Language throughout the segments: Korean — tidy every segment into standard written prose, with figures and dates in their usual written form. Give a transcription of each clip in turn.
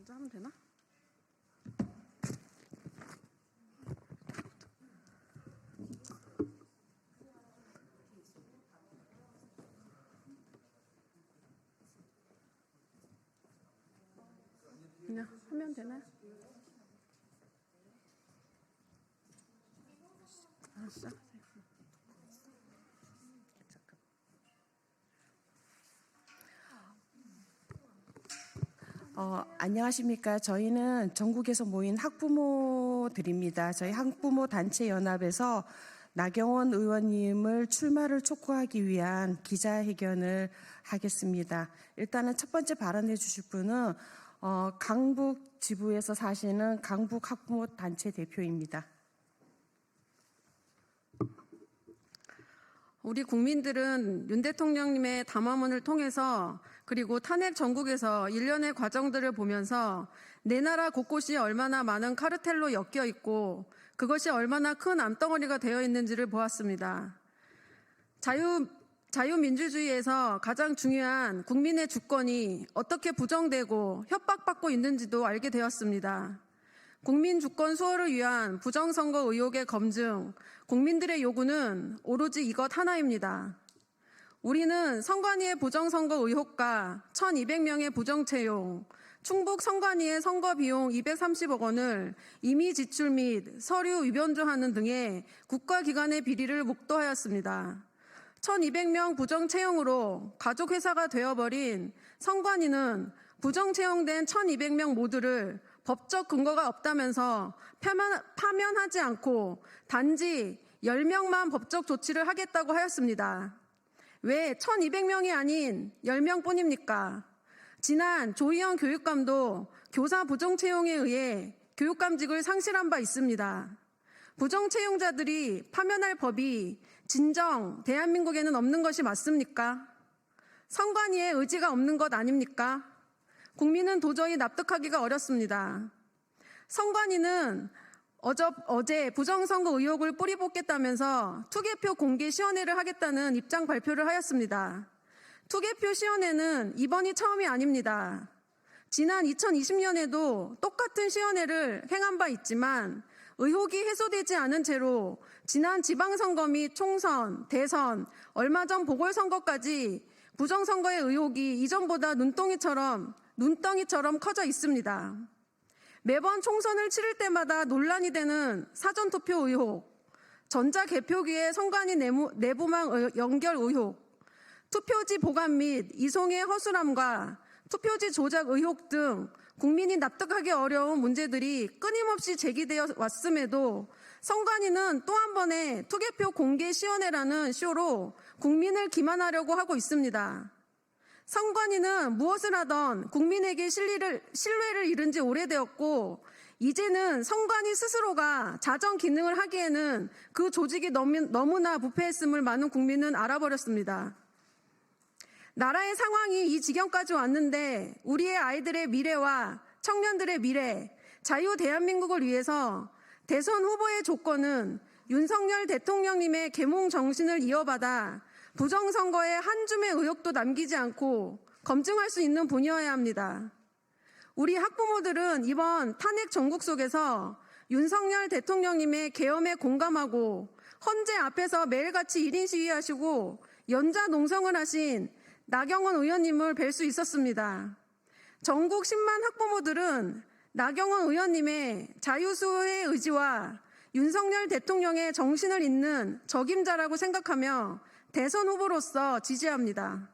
먼저 하면 되나? 그냥 하면 되나요? 시작하세요. 안녕하십니까. 저희는 전국에서 모인 학부모들입니다. 저희 학부모 단체 연합에서 나경원 의원님을 출마를 촉구하기 위한 기자회견을 하겠습니다. 일단은 첫 번째 발언해 주실 분은 강북 지부에서 사시는 강북 학부모 단체 대표입니다. 우리 국민들은 윤 대통령님의 담화문을 통해서 그리고 탄핵 전국에서 일련의 과정들을 보면서 내 나라 곳곳이 얼마나 많은 카르텔로 엮여 있고 그것이 얼마나 큰 암덩어리가 되어 있는지를 보았습니다. 자유민주주의에서 가장 중요한 국민의 주권이 어떻게 부정되고 협박받고 있는지도 알게 되었습니다. 국민 주권 수호를 위한 부정선거 의혹의 검증, 국민들의 요구는 오로지 이것 하나입니다. 우리는 선관위의 부정선거 의혹과 1,200명의 부정채용, 충북 선관위의 선거비용 230억 원을 임의 지출 및 서류 위변조하는 등의 국가기관의 비리를 목도하였습니다. 1,200명 부정채용으로 가족회사가 되어버린 선관위는 부정채용된 1,200명 모두를 법적 근거가 없다면서 파면하지 않고 단지 10명만 법적 조치를 하겠다고 하였습니다. 왜 1,200명이 아닌 10명뿐입니까? 지난 조희연 교육감도 교사 부정채용에 의해 교육감직을 상실한 바 있습니다. 부정채용자들이 파면할 법이 진정 대한민국에는 없는 것이 맞습니까? 선관위의 의지가 없는 것 아닙니까? 국민은 도저히 납득하기가 어렵습니다. 선관위는 어제 부정선거 의혹을 뿌리 뽑겠다면서 투개표 공개 시연회를 하겠다는 입장 발표를 하였습니다. 투개표 시연회는 이번이 처음이 아닙니다. 지난 2020년에도 똑같은 시연회를 행한 바 있지만 의혹이 해소되지 않은 채로 지난 지방선거 및 총선, 대선, 얼마 전 보궐선거까지 부정선거의 의혹이 이전보다 눈덩이처럼 커져 있습니다. 매번 총선을 치를 때마다 논란이 되는 사전투표 의혹, 전자개표기의 선관위 내부망 연결 의혹, 투표지 보관 및 이송의 허술함과 투표지 조작 의혹 등 국민이 납득하기 어려운 문제들이 끊임없이 제기되어 왔음에도 선관위는 또 한 번의 투개표 공개 시연회라는 쇼로 국민을 기만하려고 하고 있습니다. 선관위는 무엇을 하던 국민에게 신뢰를 잃은 지 오래되었고 이제는 선관위 스스로가 자정 기능을 하기에는 그 조직이 너무나 부패했음을 많은 국민은 알아버렸습니다. 나라의 상황이 이 지경까지 왔는데 우리의 아이들의 미래와 청년들의 미래, 자유 대한민국을 위해서 대선 후보의 조건은 윤석열 대통령님의 계몽 정신을 이어받아 부정선거에 한 줌의 의혹도 남기지 않고 검증할 수 있는 분이어야 합니다. 우리 학부모들은 이번 탄핵 전국 속에서 윤석열 대통령님의 계엄에 공감하고 헌재 앞에서 매일같이 1인 시위하시고 연좌 농성을 하신 나경원 의원님을 뵐 수 있었습니다. 전국 10만 학부모들은 나경원 의원님의 자유수호의 의지와 윤석열 대통령의 정신을 잇는 적임자라고 생각하며 대선 후보로서 지지합니다.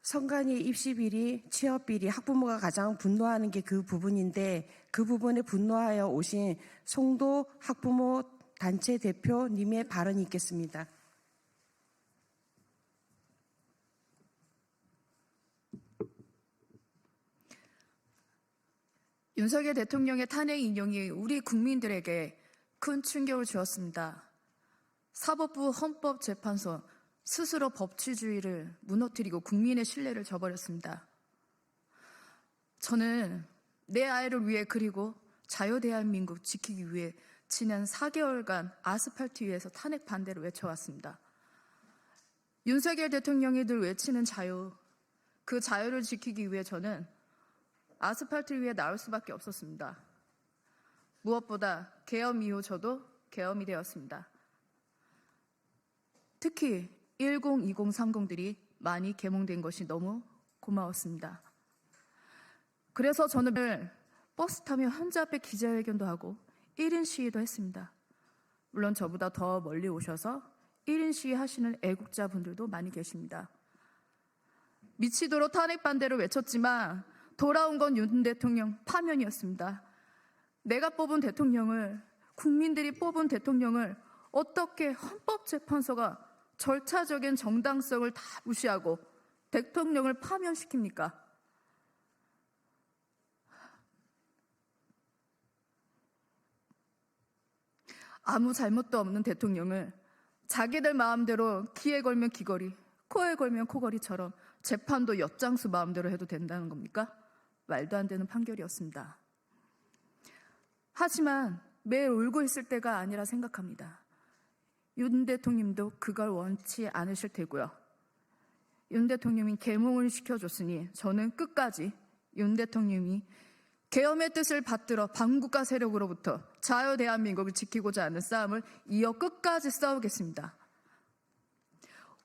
선관위 입시비리, 취업비리, 학부모가 가장 분노하는 게 그 부분인데 그 부분에 분노하여 오신 송도 학부모 단체 대표님의 발언이 있겠습니다. 윤석열 대통령의 탄핵 인용이 우리 국민들에게 큰 충격을 주었습니다. 사법부 헌법재판소 스스로 법치주의를 무너뜨리고 국민의 신뢰를 저버렸습니다. 저는 내 아이를 위해 그리고 자유대한민국 지키기 위해 지난 4개월간 아스팔트 위에서 탄핵 반대를 외쳐왔습니다. 윤석열 대통령이 늘 외치는 자유, 그 자유를 지키기 위해 저는 아스팔트 위에 나올 수밖에 없었습니다. 무엇보다 계엄 이후 저도 계엄이 되었습니다. 특히 102030들이 많이 계몽된 것이 너무 고마웠습니다. 그래서 저는 버스 타며 현자 앞에 기자회견도 하고 1인 시위도 했습니다. 물론 저보다 더 멀리 오셔서 1인 시위 하시는 애국자분들도 많이 계십니다. 미치도록 탄핵 반대를 외쳤지만 돌아온 건 윤 대통령 파면이었습니다. 내가 뽑은 대통령을, 국민들이 뽑은 대통령을 어떻게 헌법재판소가 절차적인 정당성을 다 무시하고 대통령을 파면시킵니까? 아무 잘못도 없는 대통령을 자기들 마음대로 귀에 걸면 귀걸이, 코에 걸면 코걸이처럼 재판도 엿장수 마음대로 해도 된다는 겁니까? 말도 안 되는 판결이었습니다. 하지만 매일 울고 있을 때가 아니라 생각합니다. 윤 대통령도 그걸 원치 않으실 테고요. 윤 대통령이 계몽을 시켜줬으니 저는 끝까지 윤 대통령이 계엄의 뜻을 받들어 반국가 세력으로부터 자유 대한민국을 지키고자 하는 싸움을 이어 끝까지 싸우겠습니다.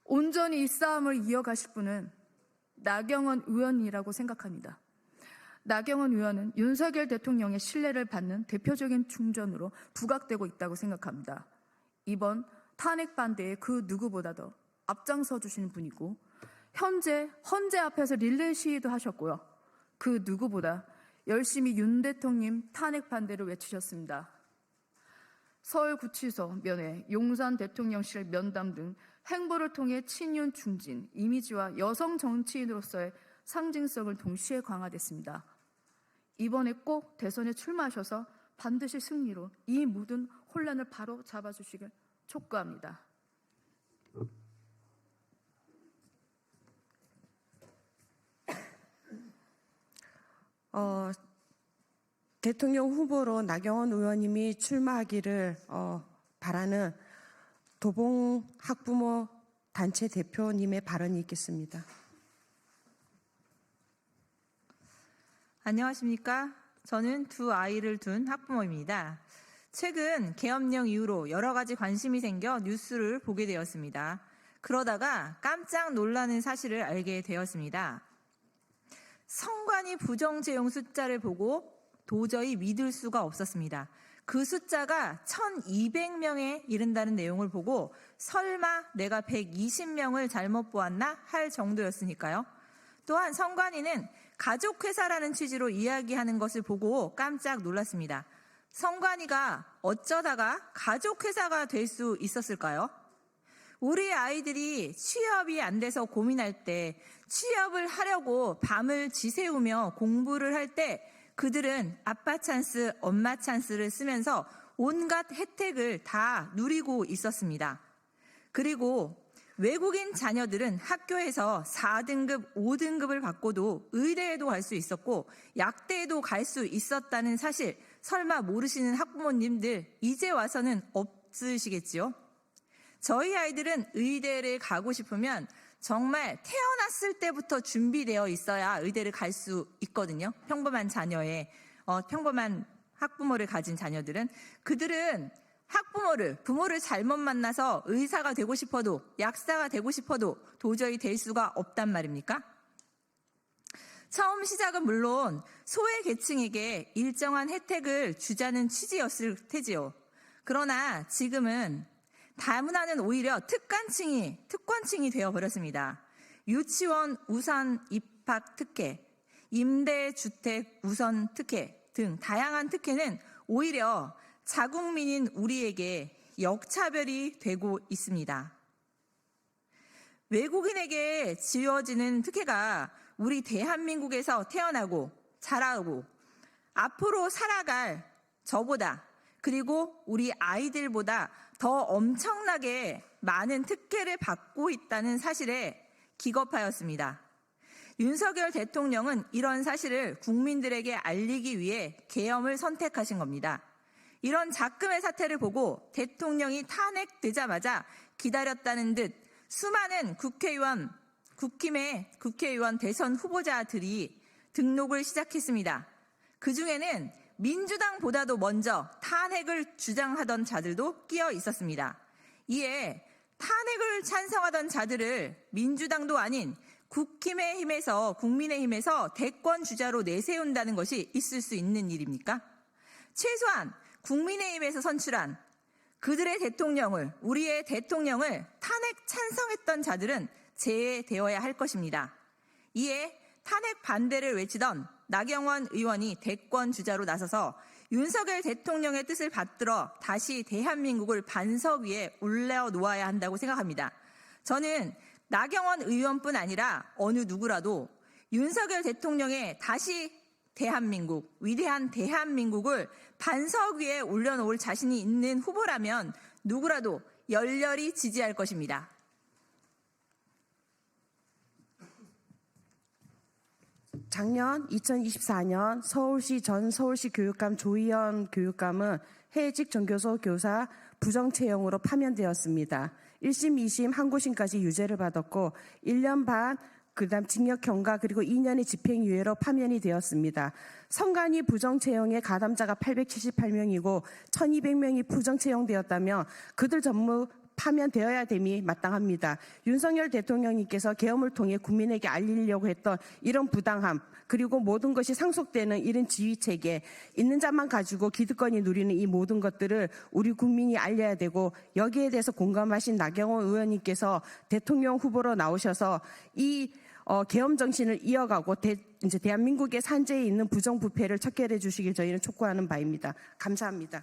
온전히 이 싸움을 이어가실 분은 나경원 의원이라고 생각합니다. 나경원 의원은 윤석열 대통령의 신뢰를 받는 대표적인 충전으로 부각되고 있다고 생각합니다. 이번 탄핵 반대에 그 누구보다도 앞장서 주시는 분이고 현재 헌재 앞에서 릴레이 시위도 하셨고요. 그 누구보다 열심히 윤 대통령 탄핵 반대를 외치셨습니다. 서울구치소 면회, 용산 대통령실 면담 등 행보를 통해 친윤 중진, 이미지와 여성 정치인으로서의 상징성을 동시에 강화됐습니다. 이번에 꼭 대선에 출마하셔서 반드시 승리로 이 모든 혼란을 바로 잡아주시길 촉구합니다. 대통령 후보로 나경원 의원님이 출마하기를 바라는 도봉 학부모 단체 대표님의 발언이 있겠습니다. 안녕하십니까? 저는 두 아이를 둔 학부모입니다. 최근 계엄령 이후로 여러 가지 관심이 생겨 뉴스를 보게 되었습니다. 그러다가 깜짝 놀라는 사실을 알게 되었습니다. 성관이 부정채용 숫자를 보고 도저히 믿을 수가 없었습니다. 그 숫자가 1200명에 이른다는 내용을 보고 설마 내가 120명을 잘못 보았나 할 정도였으니까요. 또한 성관이는 가족회사라는 취지로 이야기하는 것을 보고 깜짝 놀랐습니다. 성관이가 어쩌다가 가족회사가 될 수 있었을까요? 우리 아이들이 취업이 안 돼서 고민할 때, 취업을 하려고 밤을 지새우며 공부를 할 때 그들은 아빠 찬스, 엄마 찬스를 쓰면서 온갖 혜택을 다 누리고 있었습니다. 그리고 외국인 자녀들은 학교에서 4등급, 5등급을 받고도 의대에도 갈 수 있었고 약대에도 갈 수 있었다는 사실 설마 모르시는 학부모님들 이제 와서는 없으시겠지요? 저희 아이들은 의대를 가고 싶으면 정말 태어났을 때부터 준비되어 있어야 의대를 갈 수 있거든요. 평범한 자녀의 평범한 학부모를 가진 자녀들은 그들은 부모를 잘못 만나서 의사가 되고 싶어도 약사가 되고 싶어도 도저히 될 수가 없단 말입니까? 처음 시작은 물론 소외계층에게 일정한 혜택을 주자는 취지였을 테지요. 그러나 지금은 다문화는 오히려 특권층이 되어버렸습니다. 유치원 우선 입학 특혜, 임대주택 우선 특혜 등 다양한 특혜는 오히려 자국민인 우리에게 역차별이 되고 있습니다. 외국인에게 지어지는 특혜가 우리 대한민국에서 태어나고 자라고 앞으로 살아갈 저보다 그리고 우리 아이들보다 더 엄청나게 많은 특혜를 받고 있다는 사실에 기겁하였습니다. 윤석열 대통령은 이런 사실을 국민들에게 알리기 위해 계엄을 선택하신 겁니다. 이런 작금의 사태를 보고 대통령이 탄핵되자마자 기다렸다는 듯 수많은 국힘의 대선 후보자들이 등록을 시작했습니다. 그중에는 민주당보다도 먼저 탄핵을 주장하던 자들도 끼어 있었습니다. 이에 탄핵을 찬성하던 자들을 민주당도 아닌 국민의힘에서 대권 주자로 내세운다는 것이 있을 수 있는 일입니까? 최소한 국민의힘에서 선출한 그들의 대통령을, 우리의 대통령을 탄핵 찬성했던 자들은 제외되어야 할 것입니다. 이에 탄핵 반대를 외치던 나경원 의원이 대권 주자로 나서서 윤석열 대통령의 뜻을 받들어 다시 대한민국을 반석 위에 올려놓아야 한다고 생각합니다. 저는 나경원 의원뿐 아니라 어느 누구라도 윤석열 대통령의 다시 대한민국, 위대한 대한민국을 반석 위에 올려놓을 자신이 있는 후보라면 누구라도 열렬히 지지할 것입니다. 작년 2024년 서울시 전 서울시 교육감 조희연 교육감은 해직 전교조 교사 부정채용으로 파면되었습니다. 1심, 2심, 항고심까지 유죄를 받았고 1년 반 그다음 징역형과 그리고 2년의 집행유예로 파면이 되었습니다. 선관위 부정채용의 가담자가 878명이고 1200명이 부정채용되었다면 그들 전부 파면되어야 됨이 마땅합니다. 윤석열 대통령님께서 계엄을 통해 국민에게 알리려고 했던 이런 부당함, 그리고 모든 것이 상속되는 이런 지휘체계, 있는 자만 가지고 기득권이 누리는 이 모든 것들을 우리 국민이 알려야 되고, 여기에 대해서 공감하신 나경원 의원님께서 대통령 후보로 나오셔서 이 계엄 정신을 이어가고 이제 대한민국의 산재에 있는 부정부패를 척결해 주시길 저희는 촉구하는 바입니다. 감사합니다.